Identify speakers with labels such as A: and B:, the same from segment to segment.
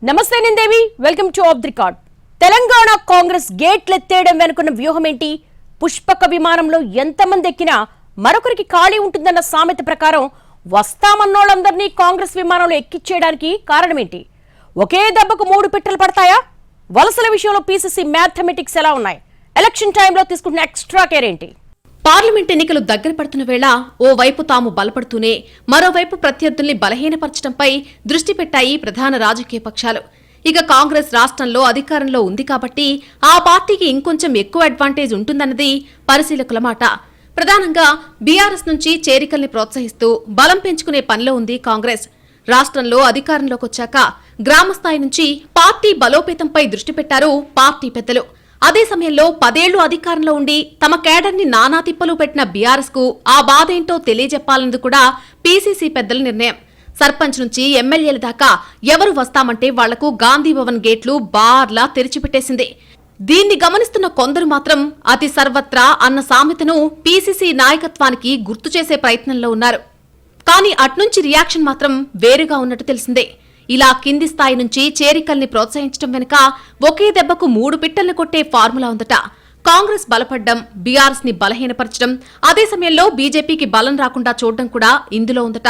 A: నమస్తే నిందేవి, welcome to off the record. Telangana Congress గేట్లెత్తేయడం వెనుకున్న వ్యూహం ఏంటి? పుష్పక విమానంలో ఎంతమంది ఎక్కినా మరొకరికి ఖాళీ ఉంటుందన్న సామెత ప్రకారం వస్తామన్నోళ్ళందరినీ కాంగ్రెస్ విమానంలో ఎక్కిచ్చేయడానికి కారణమేంటి? ఒకే దెబ్బకు 3 పిట్టలు పడతాయా? వలసల విషయంలో పీసీసీ మ్యాథమెటిక్స్ ఎలా ఉన్నాయి? ఎలక్షన్ టైంలో తీసుకుంటున్న ఎక్స్ట్రా కేర్ ఏంటి?
B: పార్లమెంట్ ఎన్నికలు దగ్గర పడుతున్న వేళ ఓవైపు తాము బలపడుతూనే మరోవైపు ప్రత్యర్థుల్ని బలహీనపరచడంపై దృష్టి పెట్టాయి ప్రధాన రాజకీయ పక్షాలు. ఇక కాంగ్రెస్ రాష్ట్రంలో అధికారంలో ఉంది కాబట్టి ఆ పార్టీకి ఇంకొంచెం ఎక్కువ అడ్వాంటేజ్ ఉంటుందన్నది పరిశీలకుల మాట. ప్రధానంగా బీఆర్ఎస్ నుంచి చేరికల్ని ప్రోత్సహిస్తూ బలం పెంచుకునే పనిలో ఉంది కాంగ్రెస్. రాష్ట్రంలో అధికారంలోకి వచ్చాక గ్రామస్థాయి నుంచి పార్టీ బలోపేతంపై దృష్టి పెట్టారు పార్టీ పెద్దలు. అదే సమయంలో 10 ఏళ్లు అధికారంలో ఉండి తమ కేడర్ని నానా తిప్పలు పెట్టిన బీఆర్ఎస్ కు ఆ బాధేంటో తెలియజెప్పాలన్నది కూడా పీసీసీ పెద్దల నిర్ణయం. సర్పంచ్ నుంచి ఎమ్మెల్యేల దాకా ఎవరు వస్తామంటే వాళ్లకు గాంధీ భవన్ గేట్లు బార్లా తెరిచిపెట్టేసింది. దీన్ని గమనిస్తున్న కొందరు మాత్రం అతి సర్వత్రా అన్న సామెతను పీసీసీ నాయకత్వానికి గుర్తు చేసే ప్రయత్నంలో ఉన్నారు. కానీ అట్నుంచి రియాక్షన్ మాత్రం వేరుగా ఉన్నట్టు తెలిసిందే. ఇలా కింది స్థాయి నుంచి చేరికల్ని ప్రోత్సహించడం వెనుక ఒకే దెబ్బకు 3 పిట్టల్ని కొట్టే ఫార్ములా ఉందట. కాంగ్రెస్ బలపడ్డం, బీఆర్ఎస్ ని బలహీనపరచడం, అదే సమయంలో బీజేపీకి బలం రాకుండా చూడడం కూడా ఇందులో ఉందట.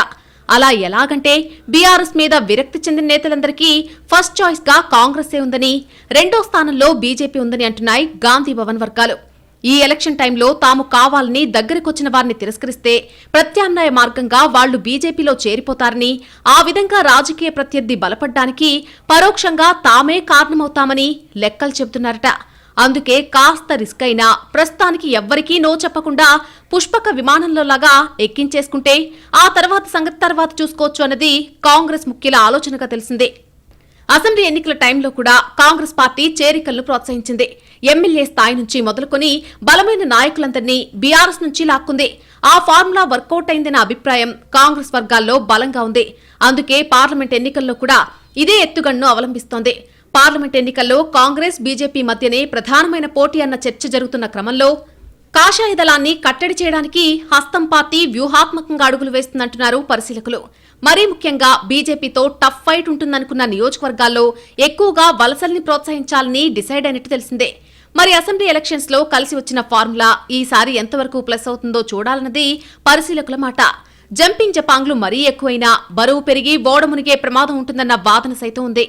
B: అలా ఎలాగంటే బీఆర్ఎస్ మీద విరక్తి చెందిన నేతలందరికీ ఫస్ట్ చాయిస్ గా కాంగ్రెసే ఉందని, రెండో స్థానంలో బీజేపీ ఉందని అంటున్నాయి గాంధీ భవన్ వర్గాలు. ఈ ఎలక్షన్ టైంలో తాము కావాలని దగ్గరకొచ్చిన వారిని తిరస్కరిస్తే ప్రత్యామ్నాయ మార్గంగా వాళ్లు బీజేపీలో చేరిపోతారని, ఆ విధంగా రాజకీయ ప్రత్యర్థి బలపడ్డానికి పరోక్షంగా తామే కారణమవుతామని లెక్కలు చెబుతున్నారట. అందుకే కాస్త రిస్క్ అయినా ప్రస్తుతానికి ఎవ్వరికీ నో చెప్పకుండా పుష్పక విమానంలోలాగా ఎక్కించేసుకుంటే ఆ తర్వాత సంగతి తర్వాత చూసుకోవచ్చు అన్నది కాంగ్రెస్ ముఖ్యుల ఆలోచనగా తెలిసిందే. అసెంబ్లీ ఎన్నికల టైంలో కూడా కాంగ్రెస్ పార్టీ చేరికలను ప్రోత్సహించింది. ఎమ్మెల్యే స్థాయి నుంచి మొదలుకొని బలమైన నాయకులందరినీ బీఆర్ఎస్ నుంచి లాక్కుంది. ఆ ఫార్ములా వర్కౌట్ అయిందన్న అభిప్రాయం కాంగ్రెస్ వర్గాల్లో బలంగా ఉంది. అందుకే పార్లమెంట్ ఎన్నికల్లో కూడా ఇదే ఎత్తుగడను అవలంబిస్తోంది. పార్లమెంట్ ఎన్నికల్లో కాంగ్రెస్ బీజేపీ మధ్యనే ప్రధానమైన పోటీ అన్న చర్చ జరుగుతున్న క్రమంలో కాషాయ దళాన్ని కట్టడి చేయడానికి హస్తం పార్టీ వ్యూహాత్మకంగా అడుగులు వేస్తుందంటున్నారు పరిశీలకులు. మరీ ముఖ్యంగా బీజేపీతో టఫ్ ఫైట్ ఉంటుందనుకున్న నియోజకవర్గాల్లో ఎక్కువగా వలసల్ని ప్రోత్సహించాలని డిసైడ్ అయినట్టు తెలిసిందే. మరి అసెంబ్లీ ఎలక్షన్స్ లో కలిసి వచ్చిన ఫార్ములా ఈసారి ఎంతవరకు ప్లస్ అవుతుందో చూడాలన్నది పరిశీలకుల మాట. జంపింగ్ జపాంగ్లు మరీ ఎక్కువైనా బరువు పెరిగి ఓడమునిగే ప్రమాదం ఉంటుందన్న వాదన సైతం ఉంది.